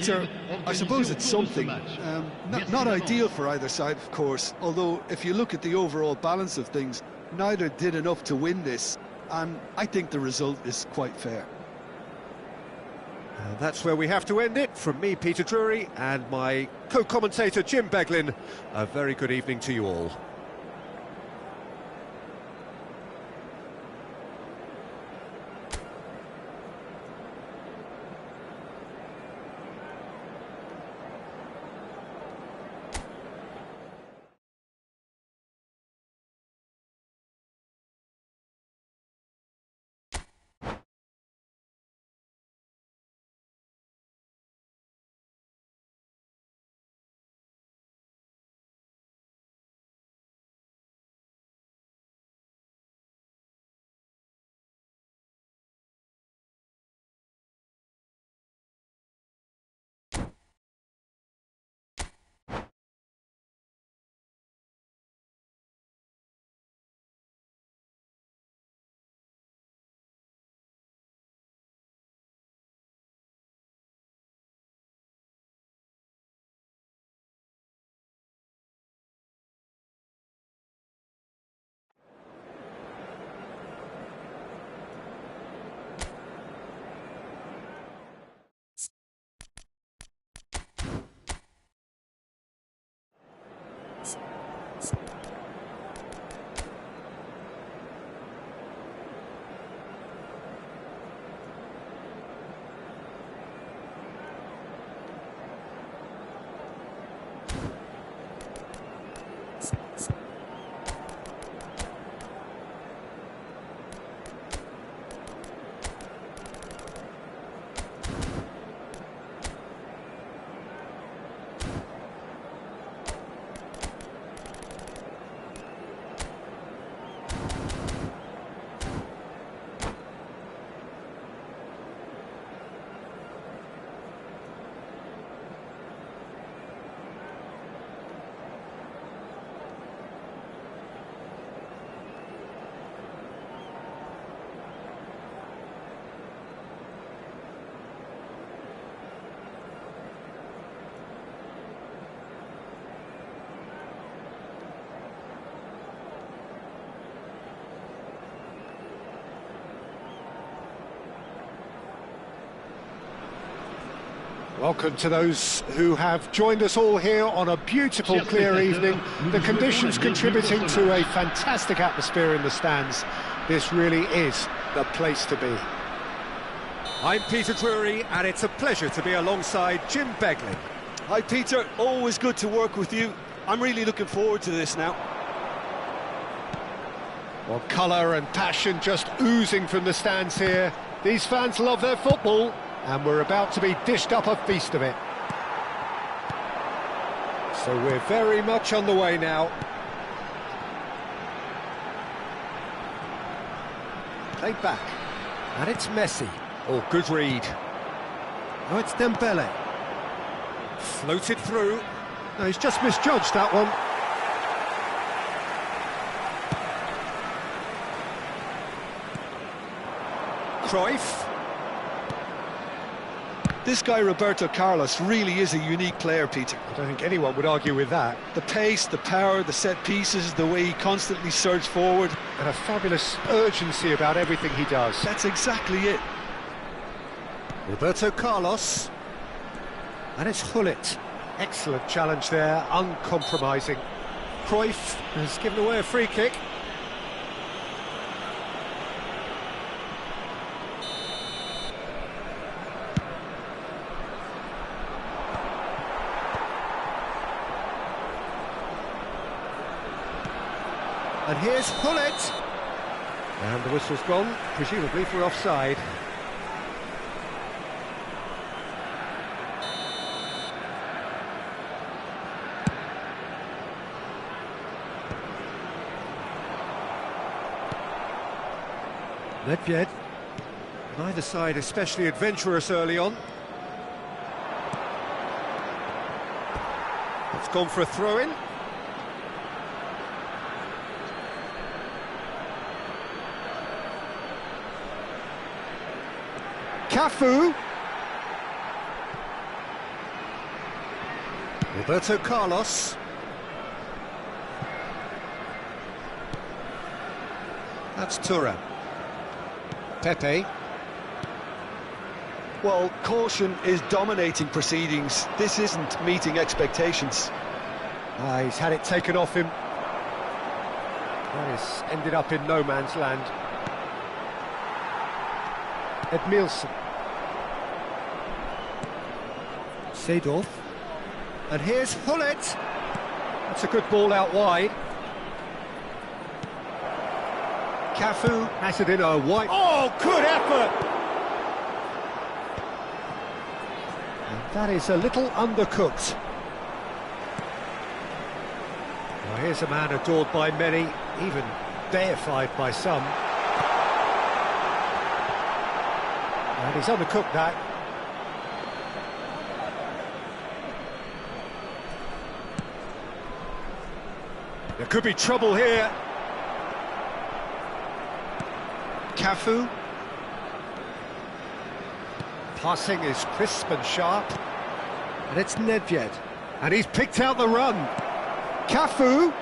Peter, I suppose it's something. Not ideal for either side, of course, although if you look at the overall balance of things, neither did enough to win this, and I think the result is quite fair. And that's where we have to end it. From me, Peter Drury, and my co-commentator, Jim Beglin, a very good evening to you all. Welcome to those who have joined us all here on a beautiful, clear evening. The conditions contributing to a fantastic atmosphere in the stands. This really is the place to be. I'm Peter Drury, and it's a pleasure to be alongside Jim Beglin. Hi Peter, always good to work with you. I'm really looking forward to this now. Well, colour and passion just oozing from the stands here. These fans love their football, and we're about to be dished up a feast of it. So we're very much on the way now. Played back, and it's Messi. Oh, good read. Oh, it's Dembele. Floated through. No, he's just misjudged that one. Cruyff. This guy, Roberto Carlos, really is a unique player, Peter. I don't think anyone would argue with that. The pace, the power, the set pieces, the way he constantly surges forward. And a fabulous urgency about everything he does. That's exactly it. Roberto Carlos. And it's Hullet. Excellent challenge there, uncompromising. Cruyff has given away a free kick. And here's Hullet. And the whistle's gone, presumably for offside. Nedved. Neither side especially adventurous early on. It's gone for a throw-in. Cafu. Roberto Carlos. That's Thuram. Pepe. Well, caution is dominating proceedings. This isn't meeting expectations. He's had it taken off him. That has ended up in no man's land. Edmilson. Seedorf. And here's Hullet. That's a good ball out wide. Cafu has it in a wide... Oh, good effort! And that is a little undercooked. Well, here's a man adored by many, even deified by some. And he's undercooked that. There could be trouble here. Cafu. Passing is crisp and sharp. And it's Nedved. And he's picked out the run. Cafu.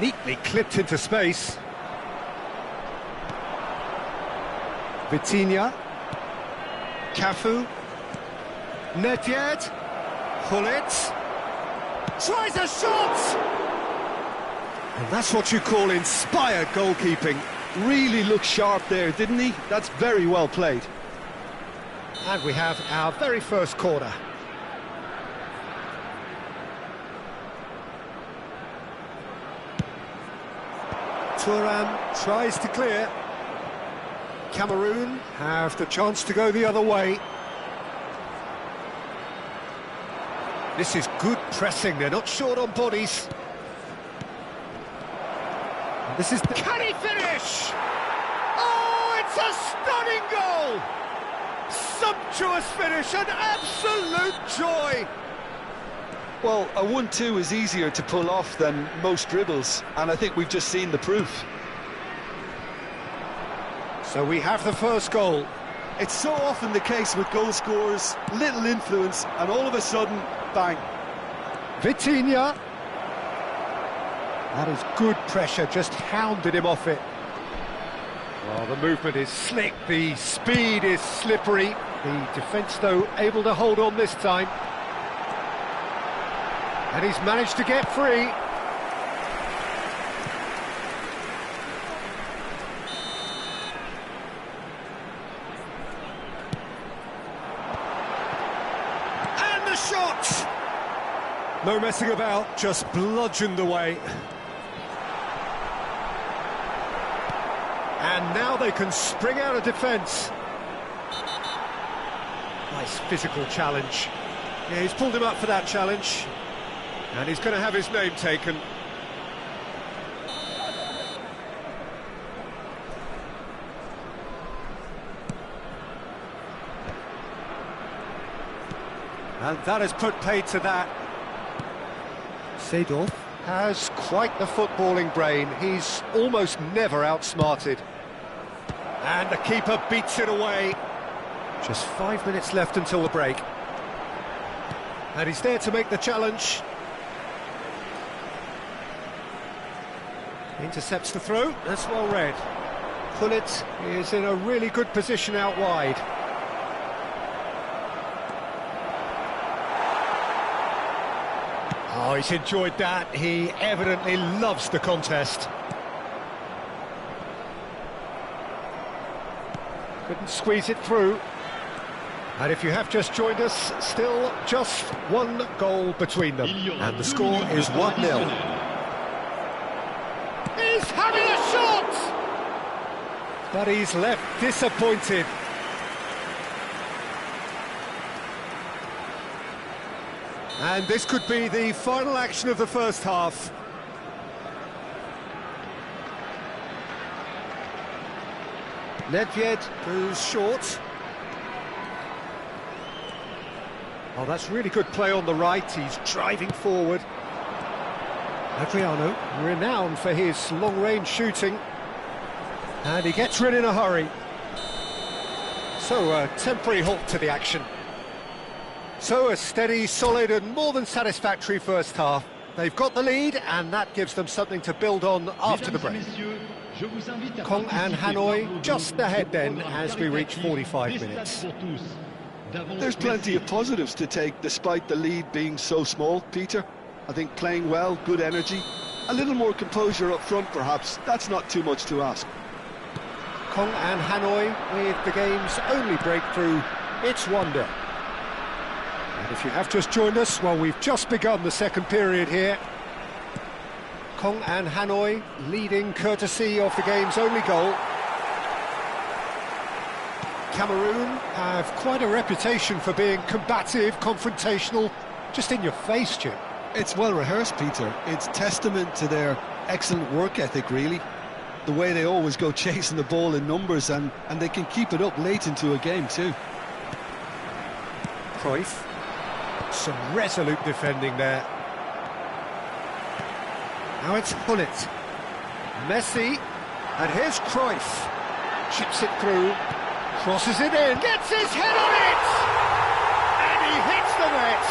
Neatly clipped into space. Vitinha. Cafu. Nedved. Hullet. Tries a shot! And that's what you call inspired goalkeeping. Really looked sharp there, didn't he? That's very well played. And we have our very first corner. Thuram tries to clear. Cameroon have the chance to go the other way. This is good pressing, they're not short on bodies. And this is... Can he finish? Oh, it's a stunning goal! Sumptuous finish, an absolute joy! Well, a 1-2 is easier to pull off than most dribbles, and I think we've just seen the proof. So we have the first goal. It's so often the case with goal scorers, little influence, and all of a sudden, bang. Vitinha. That is good pressure, just hounded him off it. Well, the movement is slick, the speed is slippery. The defence, though, able to hold on this time. And he's managed to get free. And the shot! No messing about, just bludgeoned away. And now they can spring out of defence. Nice physical challenge. Yeah, he's pulled him up for that challenge. And he's going to have his name taken. And that has put paid to that. Seedorf has quite the footballing brain. He's almost never outsmarted. And the keeper beats it away. Just 5 minutes left until the break. And he's there to make the challenge. Intercepts the throw, that's well read. Hullet is in a really good position out wide. Oh, he's enjoyed that. He evidently loves the contest. Couldn't squeeze it through. And if you have just joined us, still just one goal between them. And the score is 1-0. He's having a shot! But he's left disappointed. And this could be the final action of the first half. Nedved goes short. Oh, that's really good play on the right. He's driving forward. Adriano, renowned for his long-range shooting. And he gets rid in a hurry. So a temporary halt to the action. So a steady, solid and more than satisfactory first half. They've got the lead and that gives them something to build on after the break. Kong and Hanoi just ahead then as we reach 45 minutes. There's plenty of positives to take despite the lead being so small, Peter. I think playing well, good energy, a little more composure up front perhaps, that's not too much to ask. Kong and Hanoi with the game's only breakthrough, it's wonder. And if you have just joined us, well, we've just begun the second period here. Kong and Hanoi leading courtesy of the game's only goal. Cameroon have quite a reputation for being combative, confrontational, just in your face, Jim. It's well rehearsed, Peter. It's testament to their excellent work ethic, really. The way they always go chasing the ball in numbers and they can keep it up late into a game too. Cruyff. Some resolute defending there. Now it's Hullet. Messi. And here's Cruyff. Chips it through. Crosses it in. Gets his head on it! And he hits the net.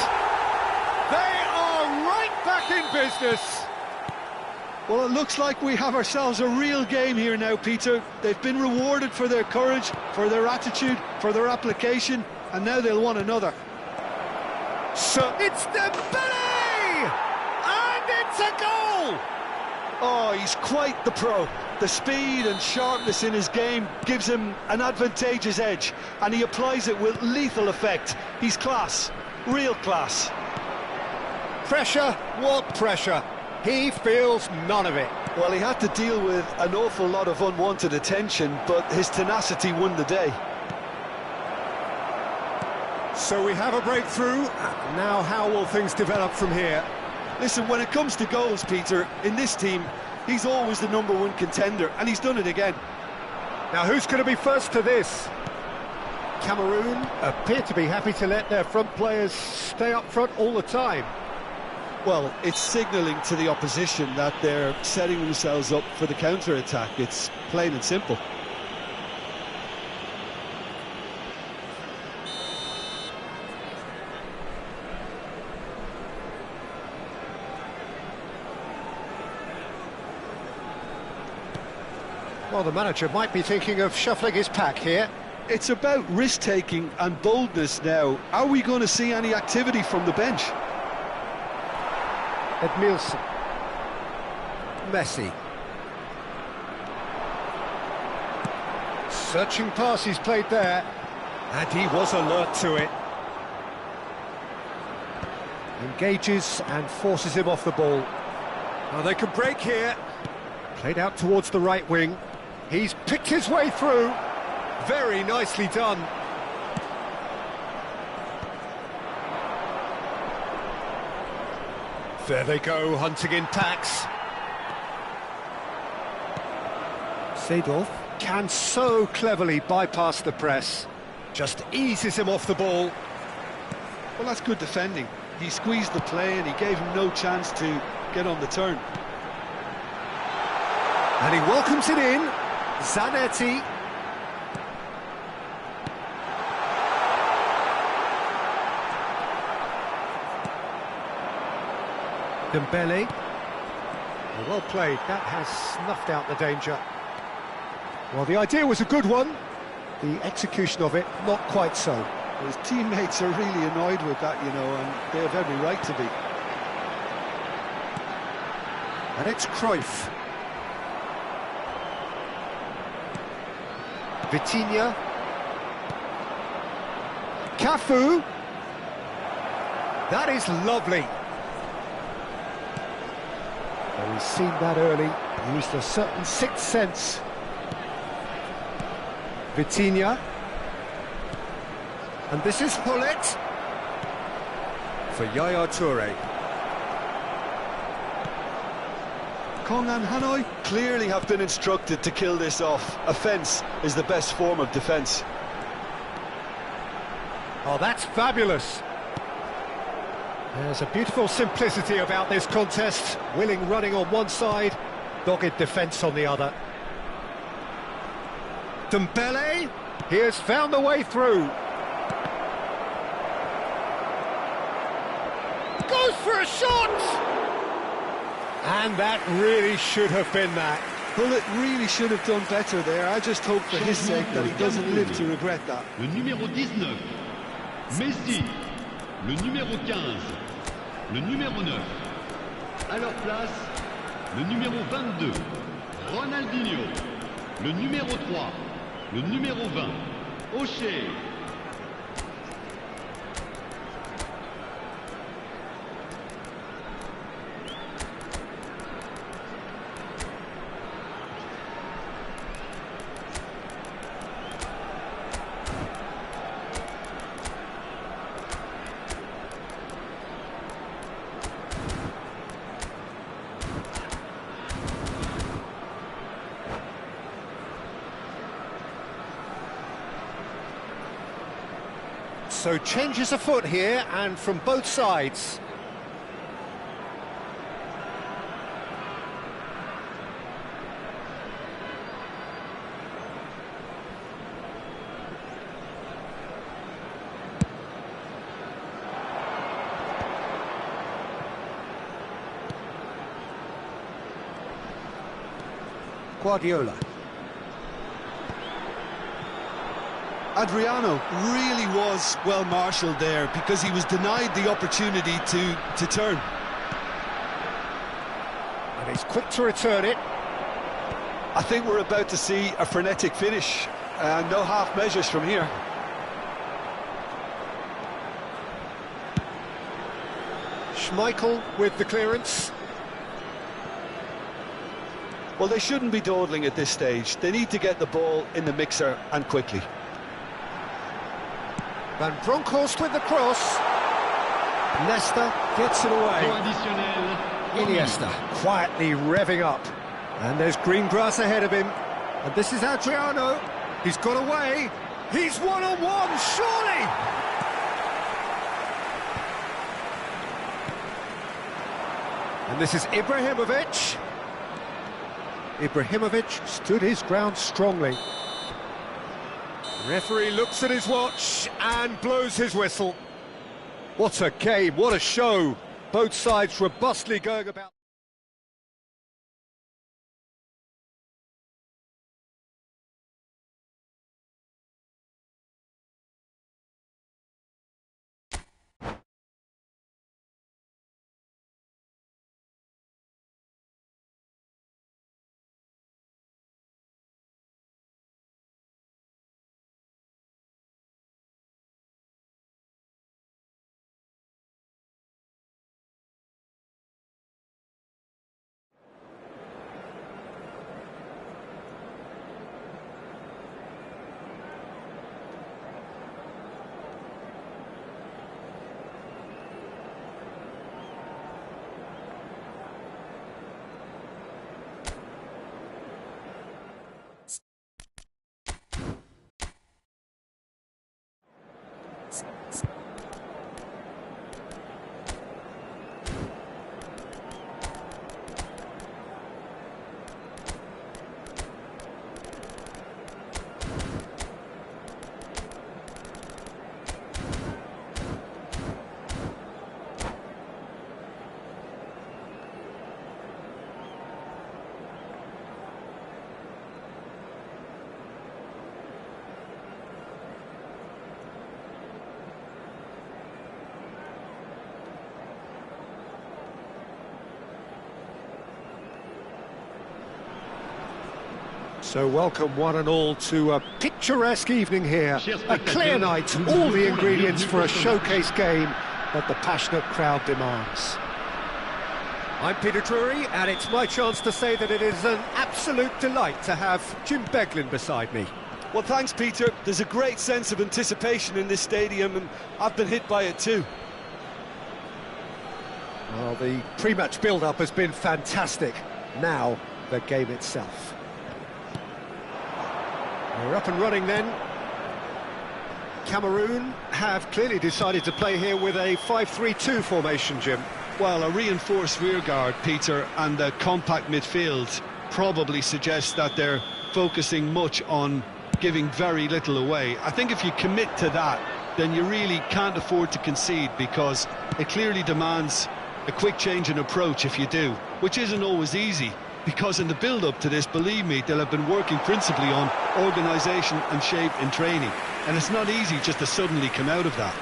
They are right back in business. Well, it looks like we have ourselves a real game here now, Peter. They've been rewarded for their courage, for their attitude, for their application, and now they'll want another. So it's Dembele! And it's a goal! Oh, he's quite the pro. The speed and sharpness in his game gives him an advantageous edge, and he applies it with lethal effect. He's class, real class. Pressure? What pressure? He feels none of it. Well, he had to deal with an awful lot of unwanted attention, but his tenacity won the day. So we have a breakthrough. Now how will things develop from here? Listen, when it comes to goals, Peter, in this team, he's always the #1 contender, and he's done it again. Now who's going to be first to this? Cameroon appear to be happy to let their front players stay up front all the time. Well, it's signalling to the opposition that they're setting themselves up for the counter-attack. It's plain and simple. Well, the manager might be thinking of shuffling his pack here. It's about risk-taking and boldness now. Are we going to see any activity from the bench? Edmilson. Messi. Searching pass he's played there. And he was alert to it. Engages and forces him off the ball. Now they can break here. Played out towards the right wing. He's picked his way through. Very nicely done. There they go, hunting in packs. Seedorf can so cleverly bypass the press. Just eases him off the ball. Well, that's good defending. He squeezed the play and he gave him no chance to get on the turn. And he welcomes it in. Zanetti. Dembele. Well played, that has snuffed out the danger. Well, the idea was a good one. The execution of it, not quite so. His teammates are really annoyed with that, you know, and they have every right to be. And it's Cruyff. Vitinha. Cafu. That is lovely. Well, he's seen that early. He used a certain sixth sense. Vitinha. And this is Hullet. For Yaya Toure. Kong and Hanoi clearly have been instructed to kill this off. Offence is the best form of defence. Oh, that's fabulous. There's a beautiful simplicity about this contest. Willing running on one side, dogged defence on the other. Dembele. He has found the way through. Goes for a shot! And that really should have been that. Well, it really should have done better there. I just hope for his sake that he doesn't live to regret that. Le numéro 19, Messi. Le numéro 15, le numéro 9. À leur place, le numéro 22, Ronaldinho. Le numéro 3, le numéro 20, O'Shea. So changes afoot here, and from both sides. Guardiola. Adriano really was well marshalled there because he was denied the opportunity to turn. And he's quick to return it. I think we're about to see a frenetic finish. No half measures from here. Schmeichel with the clearance. Well, they shouldn't be dawdling at this stage. They need to get the ball in the mixer and quickly. Van Bronckhorst with the cross. Nesta gets it away. Iniesta quietly revving up. And there's green grass ahead of him. And this is Adriano. He's got away. He's one-on-one, surely! And this is Ibrahimovic. Ibrahimovic stood his ground strongly. Referee looks at his watch and blows his whistle. What a game, what a show. Both sides robustly going about. So welcome one and all to a picturesque evening here. A clear night, all the ingredients for a showcase game that the passionate crowd demands. I'm Peter Drury, and it's my chance to say that it is an absolute delight to have Jim Beglin beside me. Well, thanks, Peter. There's a great sense of anticipation in this stadium, and I've been hit by it too. Well, the pre-match build-up has been fantastic. Now, the game itself. We're up and running then. Cameroon have clearly decided to play here with a 5-3-2 formation, Jim. Well, a reinforced rearguard, Peter, and a compact midfield probably suggests that they're focusing much on giving very little away. I think if you commit to that, then you really can't afford to concede, because it clearly demands a quick change in approach if you do, which isn't always easy, because in the build-up to this, believe me, they'll have been working principally on organisation and shape in training, and it's not easy just to suddenly come out of that.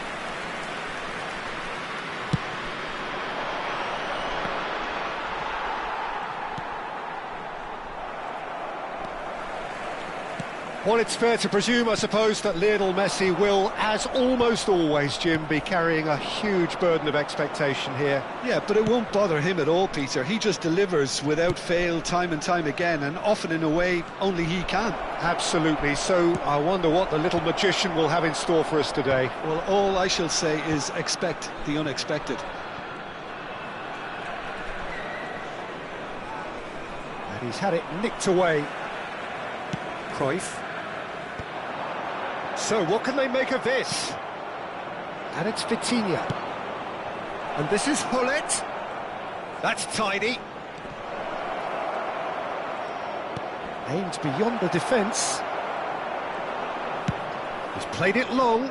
Well, it's fair to presume, I suppose, that Lionel Messi will, as almost always, Jim, be carrying a huge burden of expectation here. Yeah, but it won't bother him at all, Peter. He just delivers without fail time and time again, and often in a way only he can. Absolutely. So I wonder what the little magician will have in store for us today. Well, all I shall say is expect the unexpected. And he's had it nicked away. Cruyff. So what can they make of this? And it's Vitinha. And this is Hullet. That's tidy. Aimed beyond the defence. He's played it long.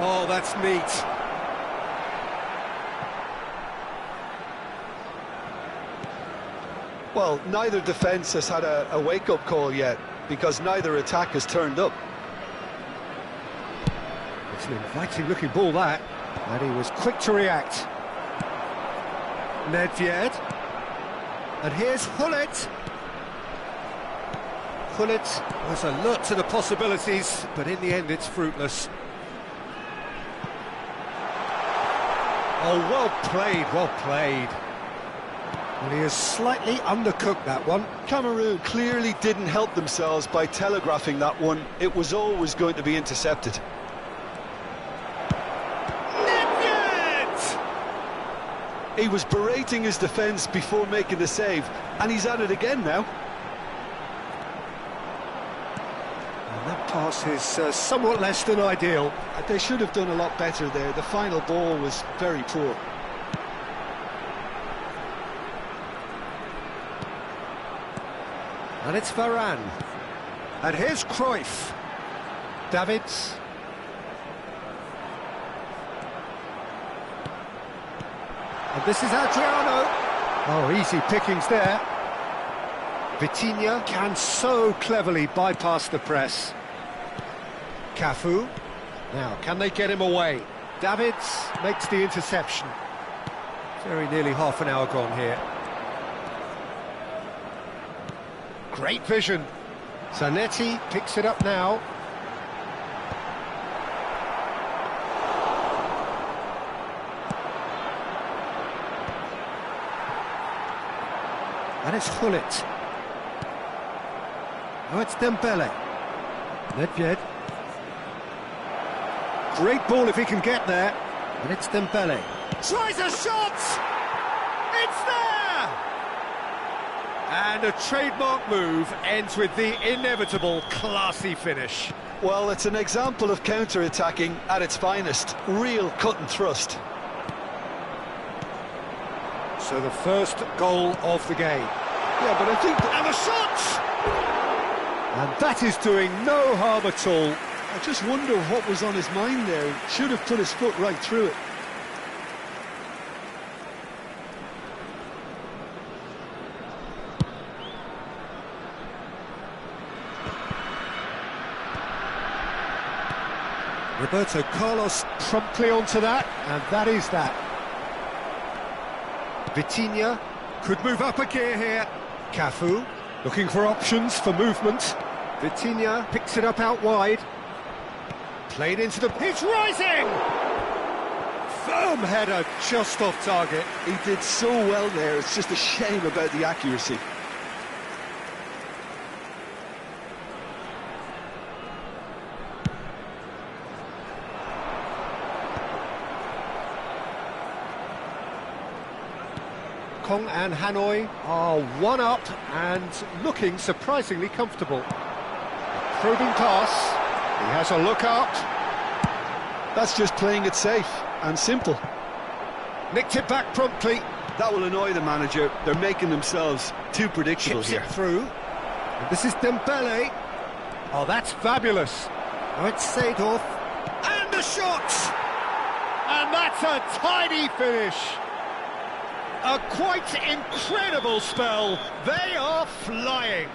Oh, that's neat. Well, neither defence has had a wake-up call yet, because neither attack has turned up. It's an inviting-looking ball, that. And he was quick to react. Nedved. And here's Hullet. Hullet was alert to the possibilities, but in the end it's fruitless. Oh, well played, well played. Well, he has slightly undercooked that one. Cameroon clearly didn't help themselves by telegraphing that one. It was always going to be intercepted. He was berating his defence before making the save, and he's at it again now. And that pass is somewhat less than ideal. They should have done a lot better there. The final ball was very poor. And it's Varane. And here's Cruyff. Davids. And this is Adriano. Oh, easy pickings there. Vitinha can so cleverly bypass the press. Cafu. Now, can they get him away? Davids makes the interception. Very nearly half an hour gone here. Great vision. Zanetti picks it up now. And it's Hullet. Oh, it's Dembele. Nedved. Great ball if he can get there. And it's Dembele. Tries a shot! It's there! And a trademark move ends with the inevitable classy finish. Well, it's an example of counter-attacking at its finest. Real cut and thrust. So the first goal of the game. Yeah, but I think... And the shot! And that is doing no harm at all. I just wonder what was on his mind there. He should have put his foot right through it. Roberto Carlos promptly onto that, and that is that. Vitinha could move up a gear here. Cafu looking for options for movement. Vitinha picks it up out wide. Played into the... It's rising! Firm header just off target. He did so well there, it's just a shame about the accuracy. Kong and Hanoi are one up and looking surprisingly comfortable. Probing pass, he has a look up, That's just playing it safe and simple. Nicked it back promptly. That will annoy the manager. They're making themselves too predictable Chips here. it through. And this is Dembele. Oh, that's fabulous. Oh, it's Seedorf. And the shot! And that's a tidy finish. A quite incredible spell. They are flying.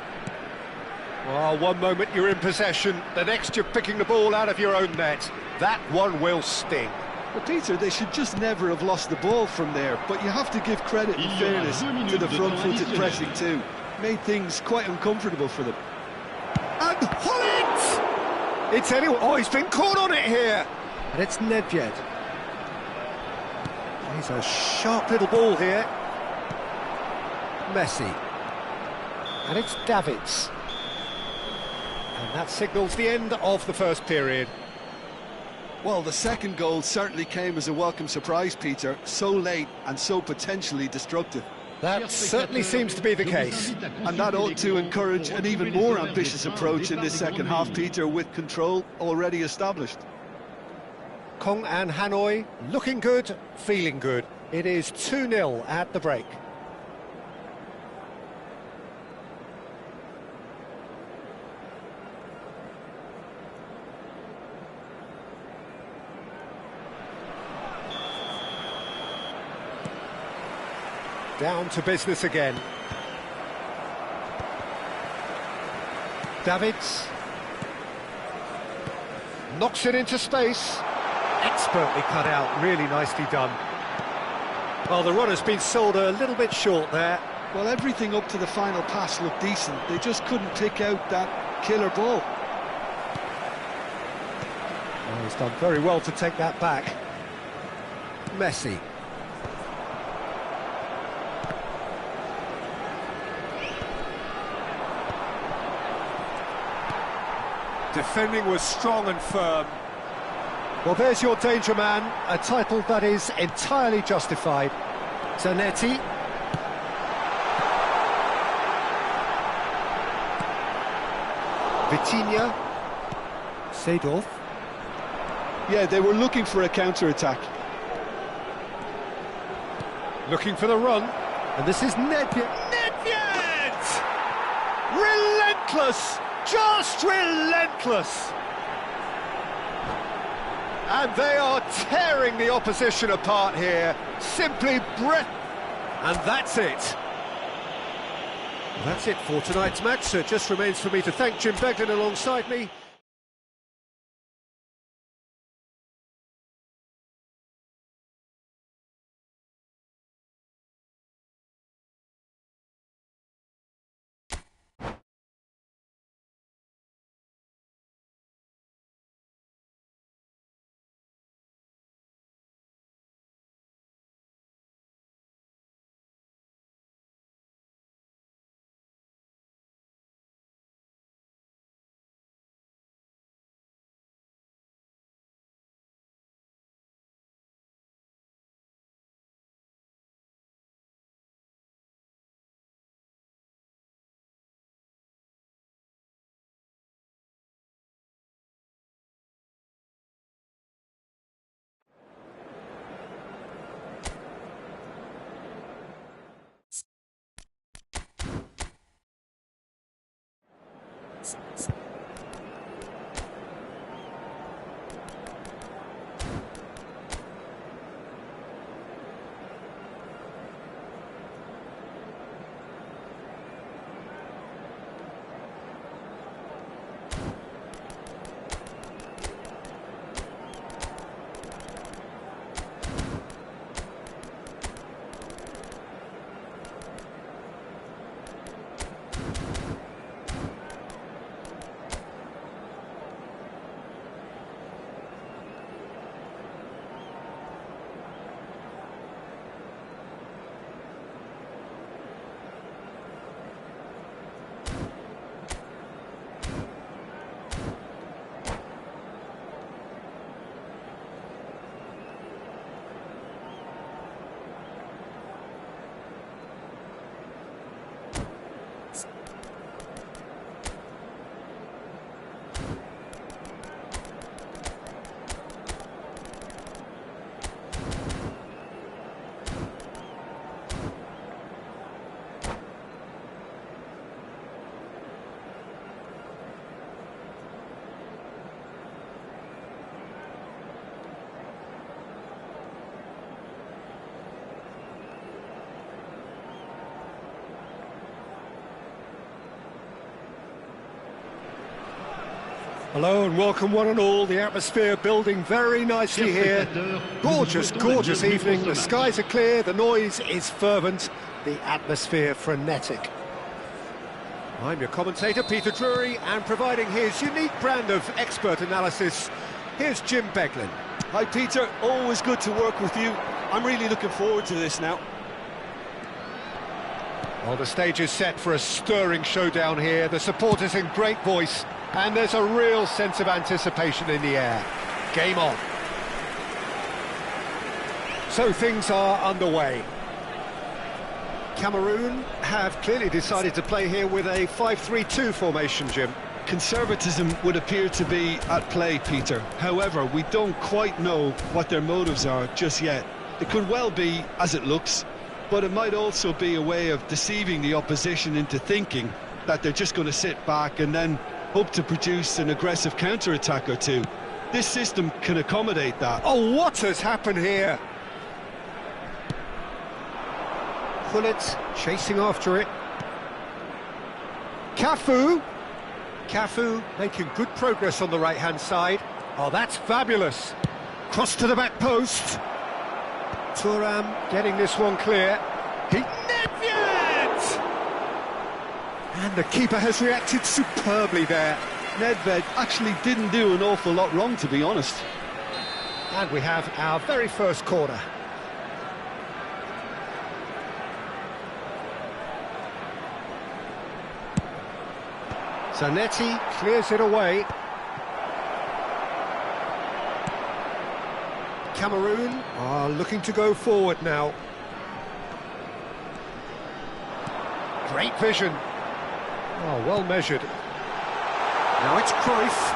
Well, one moment you're in possession, the next you're picking the ball out of your own net. That one will sting. But Peter, they should just never have lost the ball from there, but you have to give credit and fairness to the front-footed pressing too. Made things quite uncomfortable for them. And Holland! It's anyone. Oh, he's been caught on it here. And it's Nedved. He's a sharp little ball here. Messi. And it's Davids. And that signals the end of the first period. Well, the second goal certainly came as a welcome surprise, Peter. So late and so potentially destructive. That certainly seems to be the case. And that ought to encourage an even more ambitious approach in this second half, Peter, with control already established. Kong and Hanoi looking good, feeling good. It is 2-0 at the break. Down to business again. Davids knocks it into space. Expertly cut out, really nicely done. Well, the runner's been sold a little bit short there. Well, everything up to the final pass looked decent. They just couldn't pick out that killer ball. Oh, he's done very well to take that back. Messi. Defending was strong and firm. Well, there's your danger man, a title that is entirely justified. Zanetti. Vitinha. Seedorf. Yeah, they were looking for a counter-attack. Looking for the run. And this is Nedved. Nedved! Relentless! Just relentless! And they are tearing the opposition apart here. Simply breath. And that's it. That's it for tonight's match. So it just remains for me to thank Jim Beglin alongside me. Hello and welcome one and all. The atmosphere building very nicely here. Gorgeous, gorgeous evening. The skies are clear, the noise is fervent, the atmosphere frenetic. I'm your commentator, Peter Drury, and providing his unique brand of expert analysis, here's Jim Beglin. Hi Peter, always good to work with you. I'm really looking forward to this now. Well, the stage is set for a stirring showdown here. The supporters in great voice, and there's a real sense of anticipation in the air. Game on. So things are underway. Cameroon have clearly decided to play here with a 5-3-2 formation, Jim. Conservatism would appear to be at play, Peter. However, we don't quite know what their motives are just yet. It could well be as it looks, but it might also be a way of deceiving the opposition into thinking that they're just going to sit back and then hope to produce an aggressive counter-attack or two. This system can accommodate that. Oh, what has happened here? Gullit chasing after it. Cafu making good progress on the right-hand side. Oh, that's fabulous. Cross to the back post. Thuram getting this one clear. Nedved! And the keeper has reacted superbly there. Nedved actually didn't do an awful lot wrong, to be honest. And we have our very first corner. Zanetti clears it away. Cameroon are looking to go forward now. Great vision. Oh, well measured. Now it's Cruyff.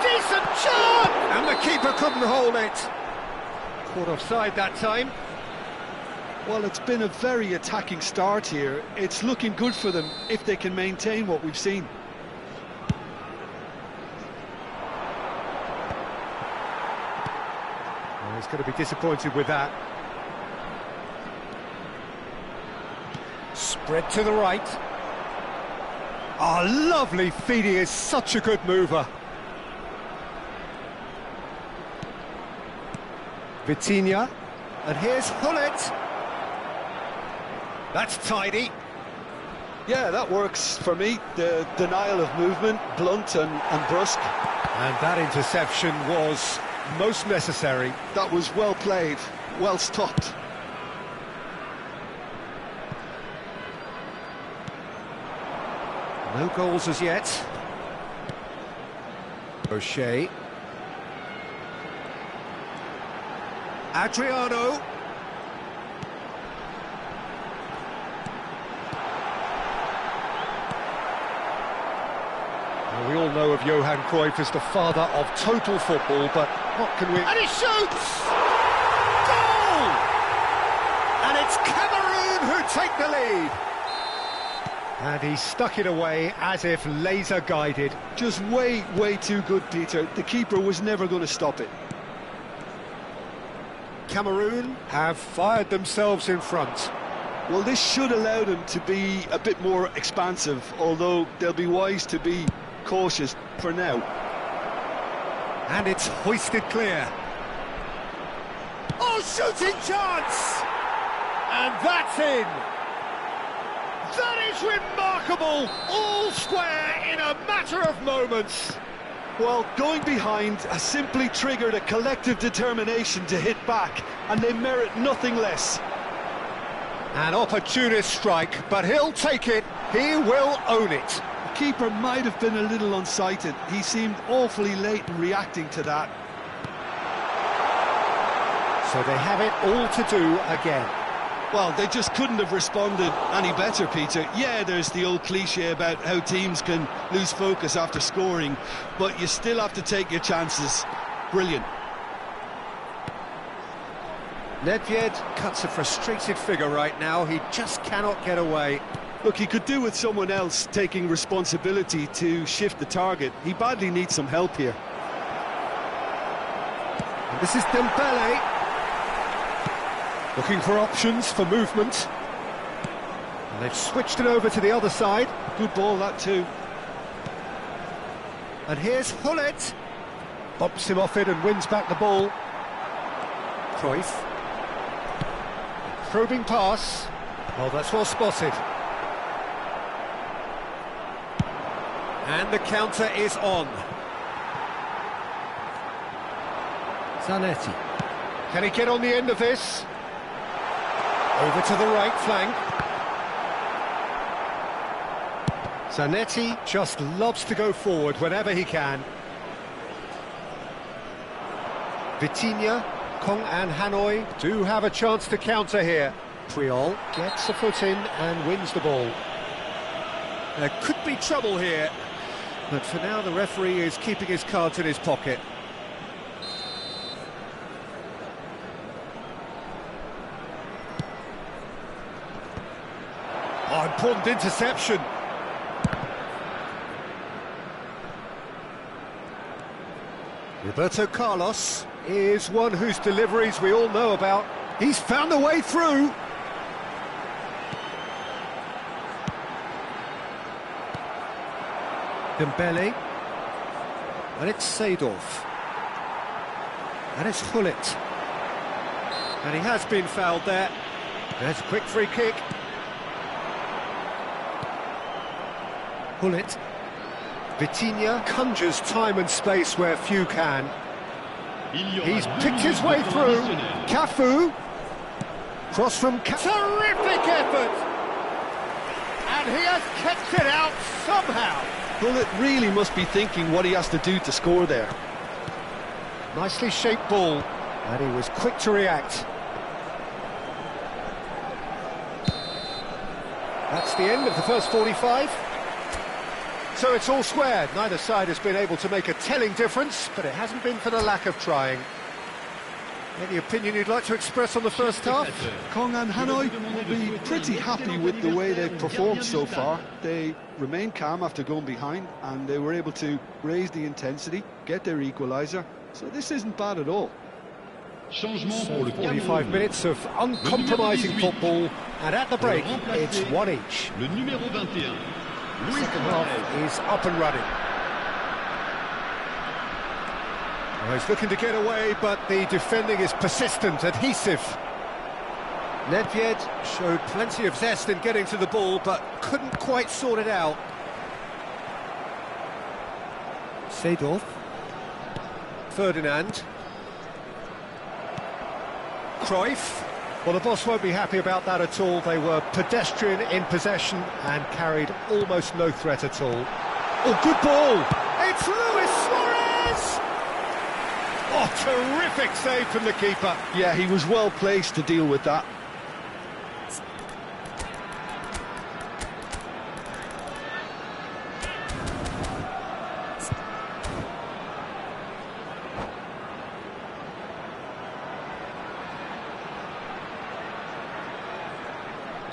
Decent shot! And the keeper couldn't hold it. Caught offside that time. Well, it's been a very attacking start here. It's looking good for them if they can maintain what we've seen. Well, he's going to be disappointed with that. Spread to the right. Oh, lovely feed. He is such a good mover. Vitinha. And here's Gullit. That's tidy. Yeah, that works for me. The denial of movement, blunt and brusque. And that interception was most necessary. That was well played, well stopped. No goals as yet. O'Shea. Adriano. Well, we all know of Johan Cruyff as the father of total football, but what can we... And he shoots! Goal! And it's Cameroon who take the lead. And he stuck it away as if laser guided. Just way too good, Peter. The keeper was never going to stop it. Cameroon have fired themselves in front. Well, this should allow them to be a bit more expansive, although they'll be wise to be cautious for now. And it's hoisted clear. Oh, shooting chance! And that's in. That is remarkable! All square in a matter of moments. Well, going behind has simply triggered a collective determination to hit back, and they merit nothing less. An opportunist strike, but he'll take it. He will own it. The keeper might have been a little unsighted. He seemed awfully late in reacting to that. So they have it all to do again. Well, they just couldn't have responded any better, Peter. Yeah, there's the old cliche about how teams can lose focus after scoring, but you still have to take your chances. Brilliant. Nedved cuts a frustrated figure right now. He just cannot get away. Look, he could do with someone else taking responsibility to shift the target. He badly needs some help here. And this is Dembele. Looking for options for movement. And they've switched it over to the other side. Good ball, that too. And here's Hullet. Bumps him off it and wins back the ball. Cruyff. Probing pass. Well, that's well spotted. And the counter is on. Zanetti. Can he get on the end of this? Over to the right flank. Zanetti just loves to go forward whenever he can. Vitinha, Kong and Hanoi do have a chance to counter here. Puyol gets a foot in and wins the ball. There could be trouble here, but for now the referee is keeping his cards in his pocket. Oh, important interception. Roberto Carlos is one whose deliveries we all know about. He's found a way through. Dembele. And it's Seedorf. And it's Hullet. And he has been fouled there. There's a quick free kick. Hullet. Vitinha conjures time and space where few can. He's picked his way through. Cafu. Cross from terrific effort! And he has kept it out somehow. Hullet really must be thinking what he has to do to score there. Nicely shaped ball. And he was quick to react. That's the end of the first 45. So it's all square. Neither side has been able to make a telling difference, but it hasn't been for the lack of trying. Any opinion you'd like to express on the first half? Kong and Hanoi will be pretty happy with the way they've performed so far. They remained calm after going behind, and they were able to raise the intensity, get their equaliser. So this isn't bad at all. So 45 minutes of uncompromising football, and at the break, it's one each. Le numéro 21. The second half is up and running. Well, he's looking to get away, but the defending is persistent, adhesive. Nedved showed plenty of zest in getting to the ball, but couldn't quite sort it out. Seedorf. Ferdinand. Cruyff. Well, the boss won't be happy about that at all. They were pedestrian in possession and carried almost no threat at all. Oh, good ball! It's Luis Suarez! Oh, terrific save from the keeper. Yeah, he was well placed to deal with that.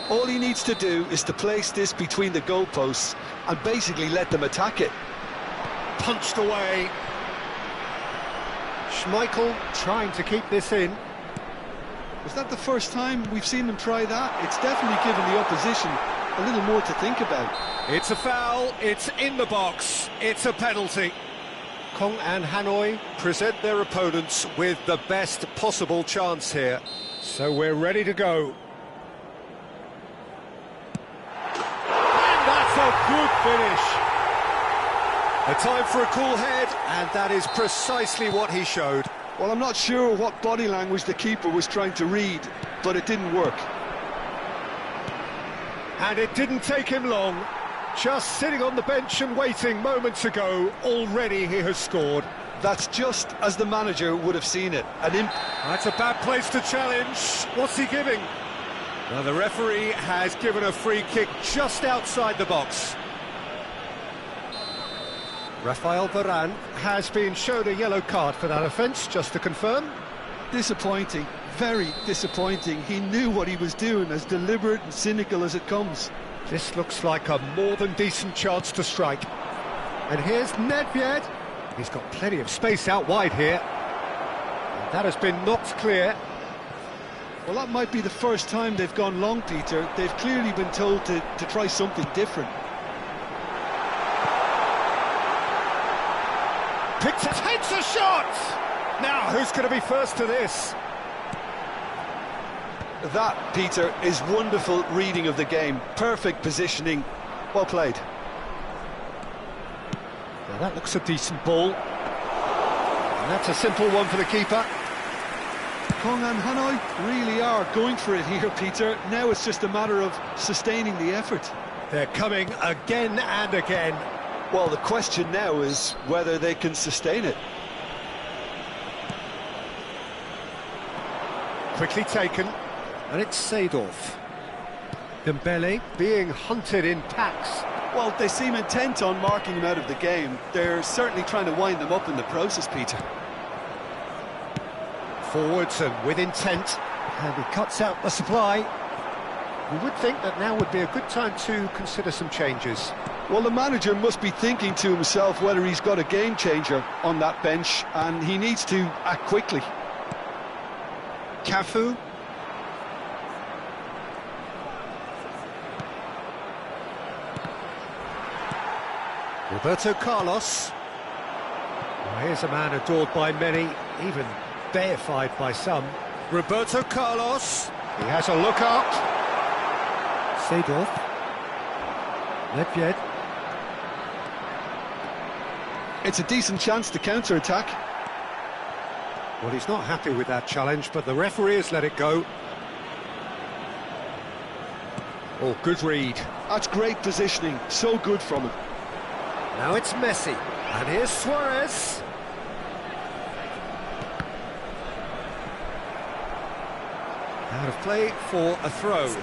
All he needs to do is to place this between the goalposts and basically let them attack it. Punched away. Schmeichel trying to keep this in. Was that the first time we've seen them try that? It's definitely given the opposition a little more to think about. It's a foul, it's in the box, it's a penalty. Kong and Hanoi present their opponents with the best possible chance here. So we're ready to go. A good finish. A time for a cool head, and that is precisely what he showed. Well, I'm not sure what body language the keeper was trying to read, but it didn't work. And it didn't take him long. Just sitting on the bench and waiting moments ago, already he has scored. That's just as the manager would have seen it. That's a bad place to challenge. What's he giving? Well, the referee has given a free kick just outside the box. Rafael Varane has been shown a yellow card for that offence, just to confirm. Disappointing, very disappointing. He knew what he was doing, as deliberate and cynical as it comes. This looks like a more than decent chance to strike. And here's Nedved. He's got plenty of space out wide here. And that has been knocked clear. Well, that might be the first time they've gone long, Peter. They've clearly been told to try something different. Takes a shot! Now, who's going to be first to this? That, Peter, is wonderful reading of the game. Perfect positioning. Well played. Now that looks a decent ball. And that's a simple one for the keeper. Kong and Hanoi really are going for it here, Peter. Now it's just a matter of sustaining the effort. They're coming again and again. Well, the question now is whether they can sustain it. Quickly taken. And it's Seedorf. Dembele being hunted in packs. Well, they seem intent on marking him out of the game. They're certainly trying to wind them up in the process, Peter. Forwards and with intent. And he cuts out the supply. You would think that now would be a good time to consider some changes. Well, the manager must be thinking to himself whether he's got a game changer on that bench, and he needs to act quickly. Cafu. Roberto Carlos. Well, here's a man adored by many, even deified by some. Roberto Carlos. He has a look up. Seedorf. Ledvied. It's a decent chance to counter-attack. Well, he's not happy with that challenge, but the referee has let it go. Oh, good read. That's great positioning, so good from him. Now it's Messi, and here's Suarez. Out of play for a throw.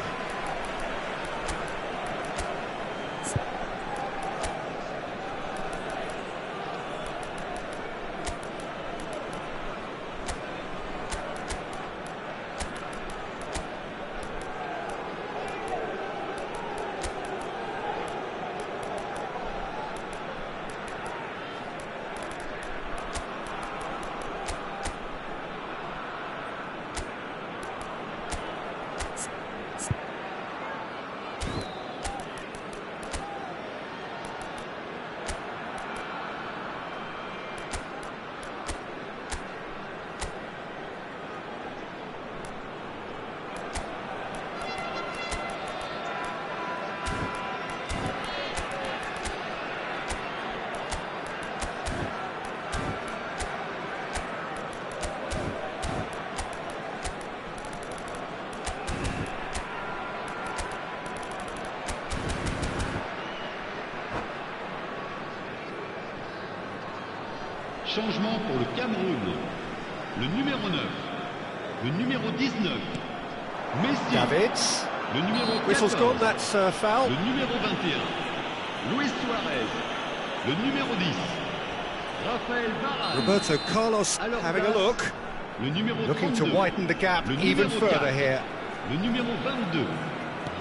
Changement pour le Cameroun. Le numéro 9. Le numéro 19. Messi. Davids. Le numéro 14. Whistle's gone, that's foul. Le numéro 21. Luis Suarez. Le numéro 10. Rafael Varane. Roberto Carlos having a look. Le numéro Looking 32. to widen the gap Le even numéro further 4. here. Le numéro 22.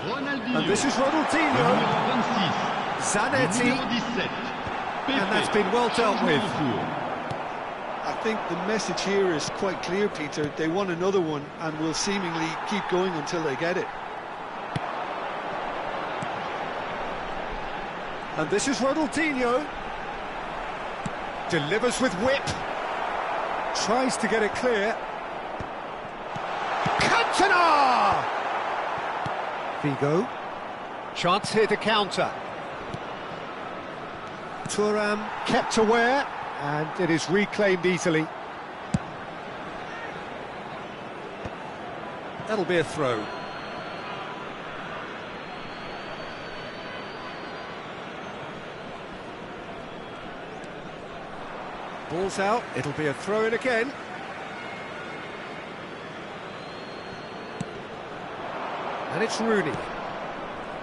Ronaldinho. And this is Le Ronaldinho. numéro 26. Le Zanetti. numéro 17. And that's been well dealt Changement with. en cours. I think the message here is quite clear, Peter. They want another one and will seemingly keep going until they get it. And this is Ronaldinho. Delivers with whip. Tries to get it clear. Cantona! Vigo. Chance here to counter. Thuram kept aware, and it is reclaimed easily. That'll be a throw. Ball's out, it'll be a throw in again. And it's Rooney.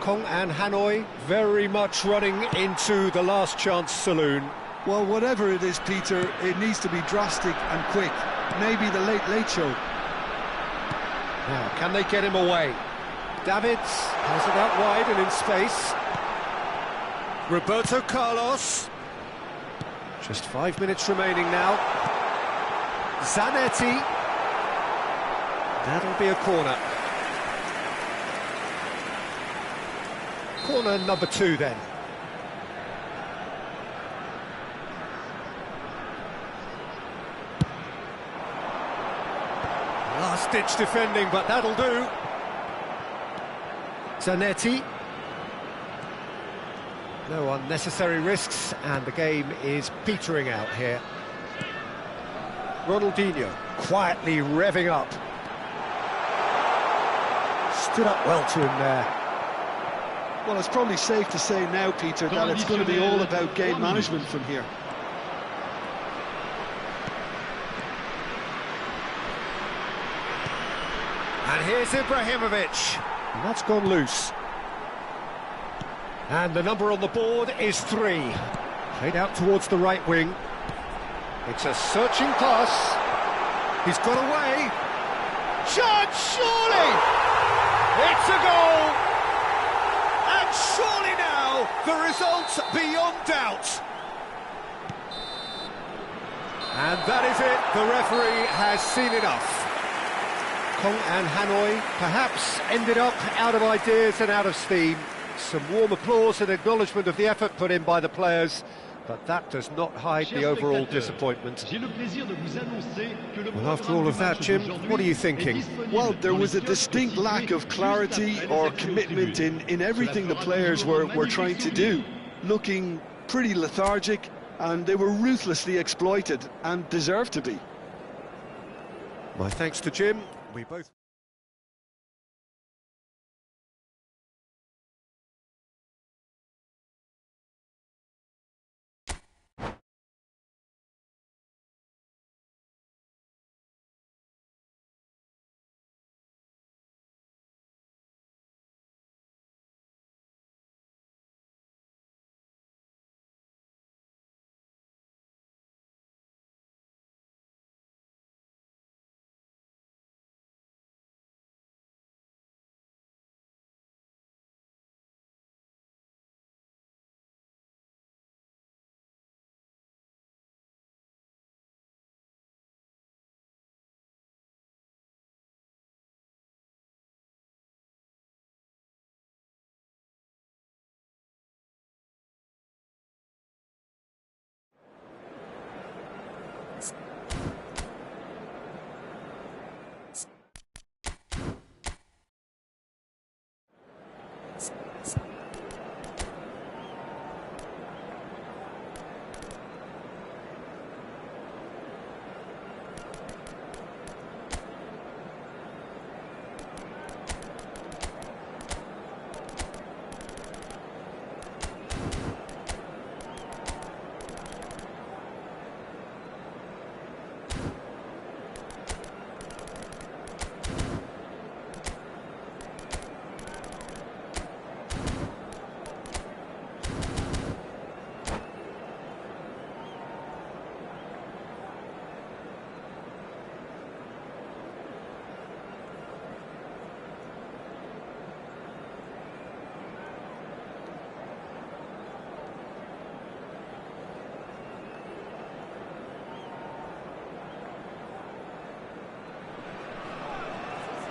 Kong and Hanoi very much running into the last chance saloon. Well, whatever it is, Peter, it needs to be drastic and quick. Maybe the late show. Now, can they get him away? Davids has it out wide and in space. Roberto Carlos. Just 5 minutes remaining now. Zanetti. That'll be a corner. Corner number 2 then. Last-ditch defending, but that'll do. Zanetti. No unnecessary risks, and the game is petering out here. Ronaldinho quietly revving up. Stood up well to him there. Well, it's probably safe to say now, Peter, that it's going to be all about game management from here. And here's Ibrahimovic. And that's gone loose. And the number on the board is 3. Played out towards the right wing. It's a searching pass. He's got away. Shot, surely! It's a goal! And surely now, the result beyond doubt. And that is it. The referee has seen enough. Kong and Hanoi perhaps ended up out of ideas and out of steam. Some warm applause and acknowledgement of the effort put in by the players, but that does not hide the overall disappointment. Well, after all of that, Jim, what are you thinking? Well, there was a distinct lack of clarity or commitment in everything the players were trying to do. Looking pretty lethargic, and they were ruthlessly exploited, and deserved to be. My thanks to Jim. We both...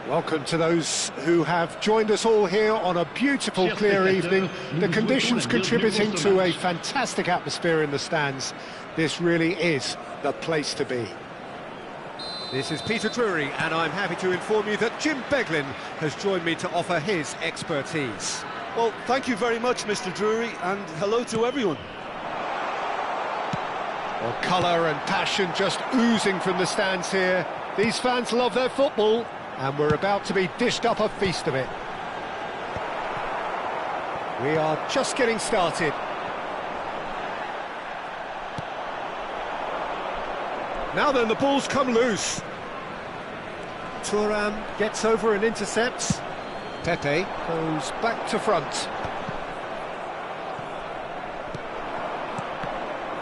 Welcome to those who have joined us all here on a beautiful, clear evening. The conditions contributing to a fantastic atmosphere in the stands. This really is the place to be. This is Peter Drury, and I'm happy to inform you that Jim Beglin has joined me to offer his expertise. Well, thank you very much, Mr. Drury, and hello to everyone. Well, colour and passion just oozing from the stands here. These fans love their football, and we're about to be dished up a feast of it. We are just getting started. Now then, the ball's come loose. Thuram gets over and intercepts. Pepe goes back to front.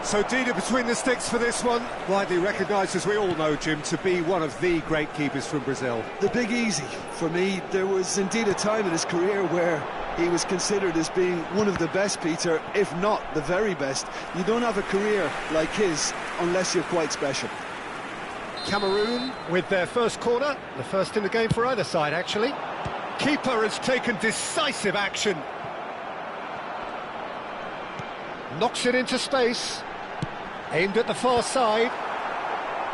So Dida between the sticks for this one. Widely recognised, as we all know, Jim, to be one of the great keepers from Brazil. The big easy for me. There was indeed a time in his career where he was considered as being one of the best, Peter, if not the very best. You don't have a career like his unless you're quite special. Cameroon with their first corner, the first in the game for either side, actually. Keeper has taken decisive action. Knocks it into space. Aimed at the far side.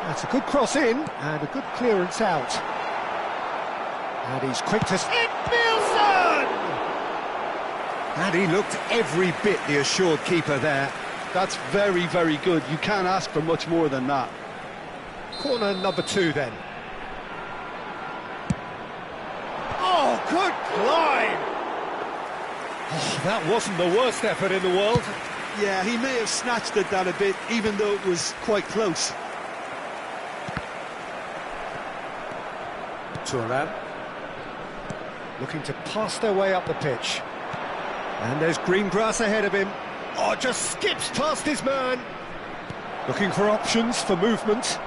That's a good cross in, and a good clearance out. And he's quick to... Nielsen! And he looked every bit the assured keeper there. That's very, very good. You can't ask for much more than that. Corner number 2 then. Oh, good climb! Oh, that wasn't the worst effort in the world. Yeah, he may have snatched at that a bit, even though it was quite close. Thuram looking to pass their way up the pitch. And there's green grass ahead of him. Oh, just skips past his man. Looking for options for movement.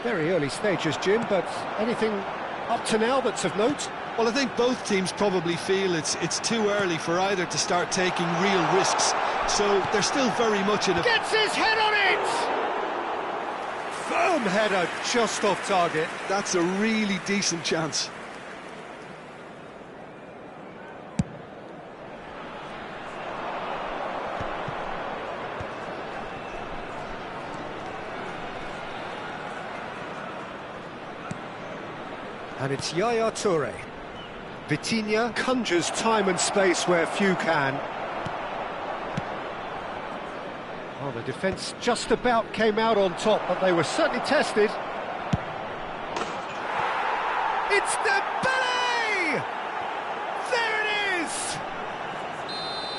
Very early stages, Jim, but anything up to now that's of note? Well, I think both teams probably feel it's too early for either to start taking real risks. So they're still very much in a... Gets his head on it! Firm header, just off target. That's a really decent chance. And it's Yaya Toure. Vitinha conjures time and space where few can. Well, the defence just about came out on top, but they were certainly tested. It's Dembele! There it is!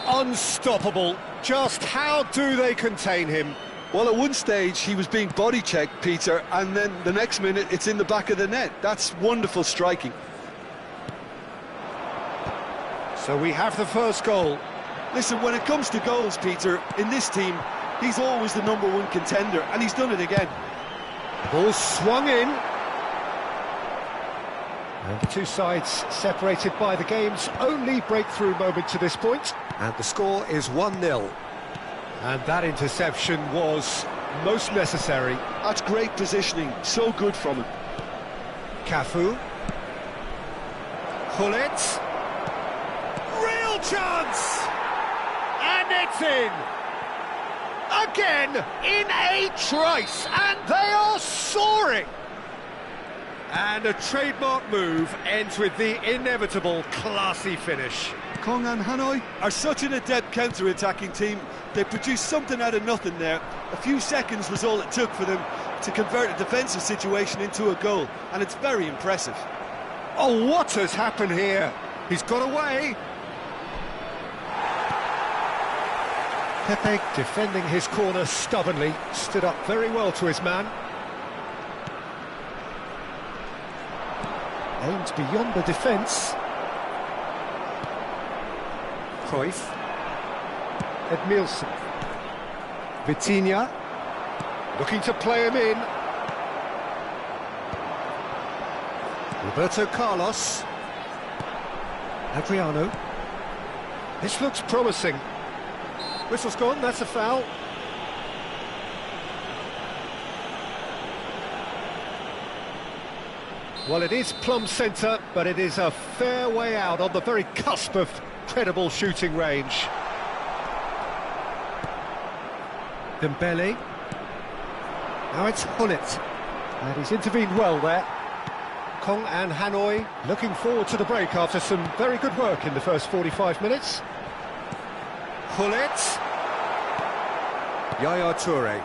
Unstoppable. Just how do they contain him? Well, at one stage he was being body-checked, Peter, and then the next minute it's in the back of the net. That's wonderful striking. So we have the first goal. Listen, when it comes to goals, Peter, in this team, he's always the #1 contender, and he's done it again. Ball swung in. And the two sides separated by the game's only breakthrough moment to this point. And the score is 1-0. And that interception was most necessary. That's great positioning, so good from him. Cafu. Gullit. Real chance! And it's in! Again, in a trice, and they are soaring! And a trademark move ends with the inevitable classy finish. Kong and Hanoi are such an adept counter-attacking team. They produced something out of nothing there. A few seconds was all it took for them to convert a defensive situation into a goal, and it's very impressive. Oh, what has happened here? He's got away. Pepe, defending his corner stubbornly, stood up very well to his man. Aimed beyond the defence. Cruyff. Edmilson. Vitinha. Looking to play him in. Roberto Carlos. Adriano. This looks promising. Whistle's gone, that's a foul. Well, it is plumb centre, but it is a fair way out on the very cusp of credible shooting range. Dembele. Now it's Gullit. And he's intervened well there. Kong and Hanoi looking forward to the break after some very good work in the first 45 minutes. Gullit. Yaya Toure.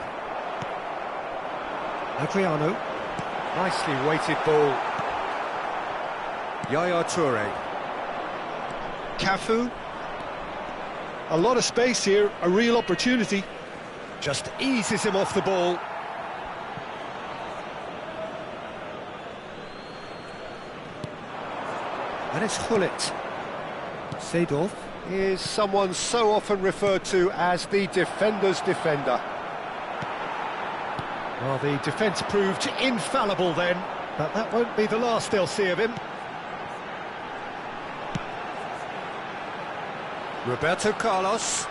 Adriano. Nicely weighted ball. Yaya Toure. Cafu. A lot of space here, a real opportunity. Just eases him off the ball. And it's Gullit. Seedorf is someone so often referred to as the defender's defender. Well, the defence proved infallible then, but that won't be the last they'll see of him. Roberto Carlos.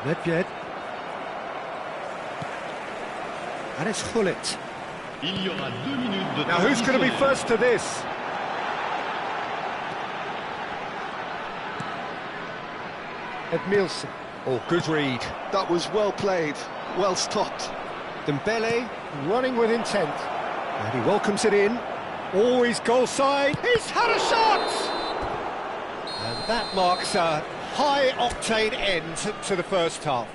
Nedved. And it's Hullet. Il y aura 2 minutes de Now who's going to be additionnel. first to this? Edmilson. Oh, good read. That was well played, well stopped. Dembele running with intent. And he welcomes it in. Always goal side. He's had a shot! And that marks a high-octane end to the first half.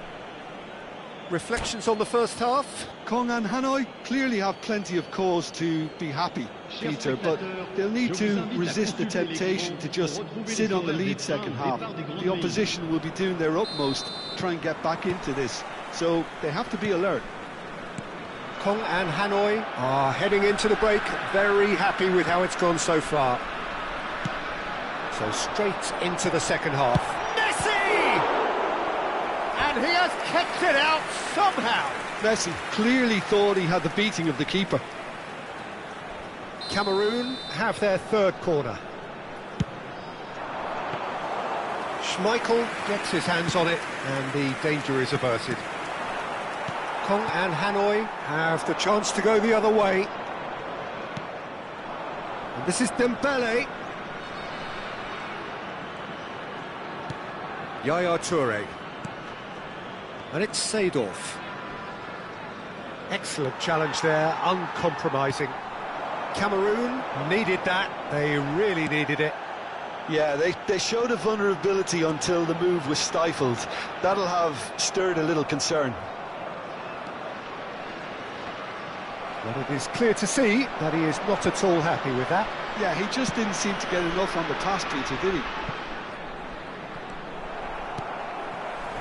Reflections on the first half? Kong and Hanoi clearly have plenty of cause to be happy, Peter, but they'll need to resist the temptation to just sit on the lead second half. The opposition will be doing their utmost to try and get back into this, so they have to be alert. Kong and Hanoi are heading into the break, very happy with how it's gone so far. So straight into the second half. Messi! And he has kept it out somehow. Messi clearly thought he had the beating of the keeper. Cameroon have their third corner. Schmeichel gets his hands on it and the danger is averted. Kong and Hanoi have the chance to go the other way. And this is Dembele. Yaya Toure. And it's Seedorf. Excellent challenge there, uncompromising. Cameroon needed that, they really needed it. Yeah, they showed a vulnerability until the move was stifled. That'll have stirred a little concern. But it is clear to see that he is not at all happy with that. Yeah, he just didn't seem to get enough on the pass, Peter, did he?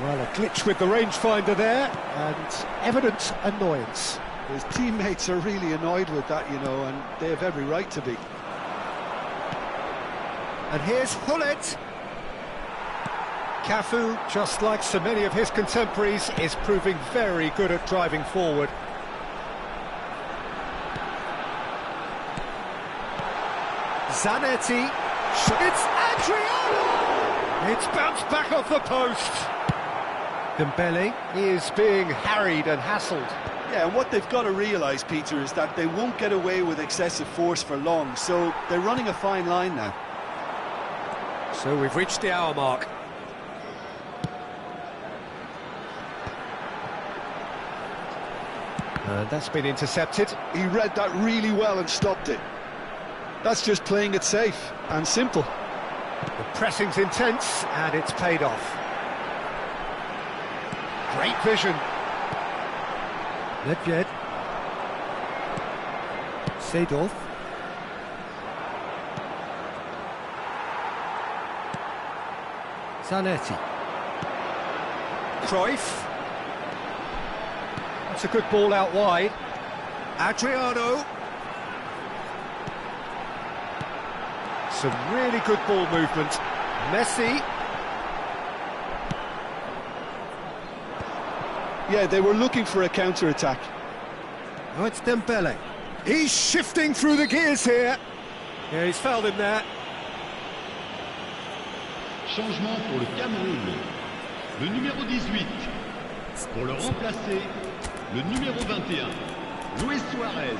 Well, a glitch with the rangefinder there, and evident annoyance. His teammates are really annoyed with that, you know, and they have every right to be. And here's Hullet. Cafu, just like so many of his contemporaries, is proving very good at driving forward. Zanetti. It's Adriano! It's bounced back off the post. Dembele is being harried and hassled. Yeah, and what they've got to realise, Peter, is that they won't get away with excessive force for long, so they're running a fine line now. So we've reached the hour mark. And that's been intercepted. He read that really well and stopped it. That's just playing it safe and simple. The pressing's intense, and it's paid off. Great vision. Nedved. Seedorf. Zanetti. Cruyff. That's a good ball out wide. Adriano. Some really good ball movement. Messi. Yeah, they were looking for a counter-attack. Oh, it's Dembele. He's shifting through the gears here. Yeah, he's fouled him there. Changement pour le Cameroun. Le numéro 18. Pour le remplacer, le numéro 21. Luis Suarez.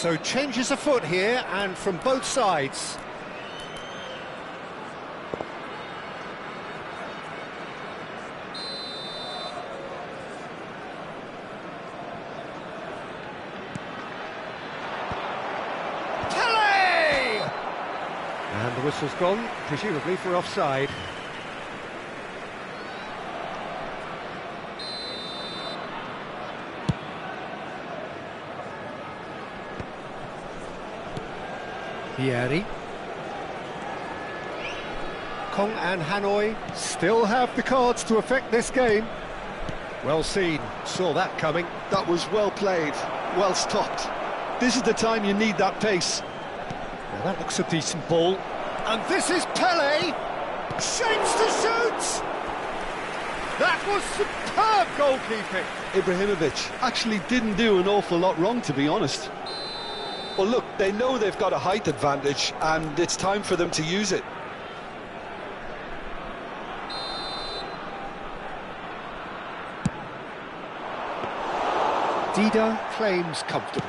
So changes afoot here, and from both sides. And the whistle's gone, presumably for offside. Pieri. Kong and Hanoi still have the cards to affect this game. Well seen, saw that coming. That was well played, well stopped. This is the time you need that pace. Now that looks a decent ball. And this is Pele! Shapes to shoot! That was superb goalkeeping! Ibrahimovic actually didn't do an awful lot wrong, to be honest. Well, look, they know they've got a height advantage, and it's time for them to use it. Dida claims comfortably.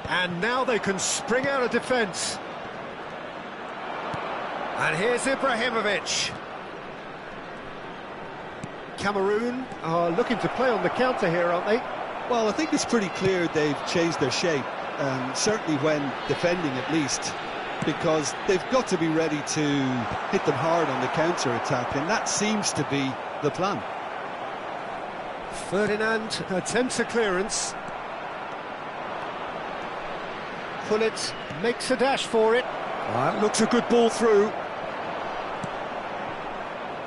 And now they can spring out of defence. And here's Ibrahimovic. Cameroon are looking to play on the counter here, aren't they? Well, I think it's pretty clear they've changed their shape, certainly when defending at least, because they've got to be ready to hit them hard on the counter-attack, and that seems to be the plan. Ferdinand attempts a clearance. Pullet makes a dash for it. That looks a good ball through.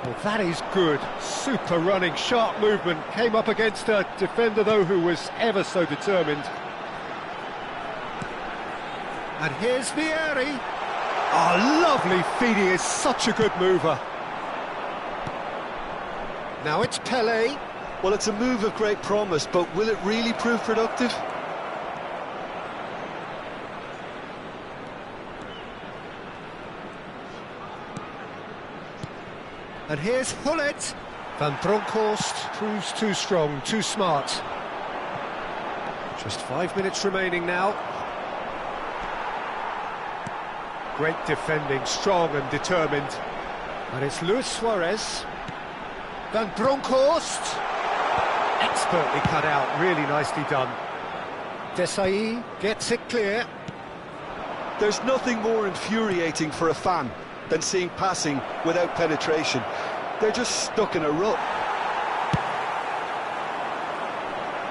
Well, that is good. Super running, sharp movement. Came up against a defender, though, who was ever so determined. And here's Vieri. Oh, lovely feed. He is such a good mover. Now it's Pele. Well, it's a move of great promise, but will it really prove productive? And here's Hullet. Van Bronckhorst proves too strong, too smart. Just 5 minutes remaining now. Great defending, strong and determined. And it's Luis Suarez. Van Bronckhorst. Expertly cut out, really nicely done. Desai gets it clear. There's nothing more infuriating for a fan than seeing passing without penetration. They're just stuck in a rut.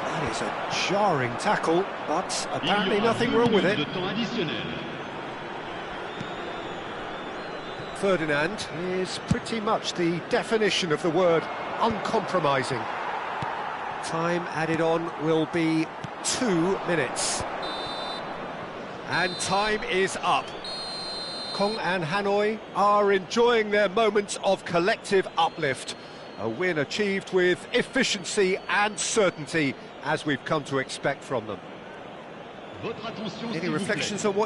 That is a jarring tackle, but apparently nothing wrong with it. Ferdinand is pretty much the definition of the word uncompromising. Time added on will be 2 minutes. And time is up. Kong and Hanoi are enjoying their moments of collective uplift. A win achieved with efficiency and certainty, as we've come to expect from them. Any reflections on what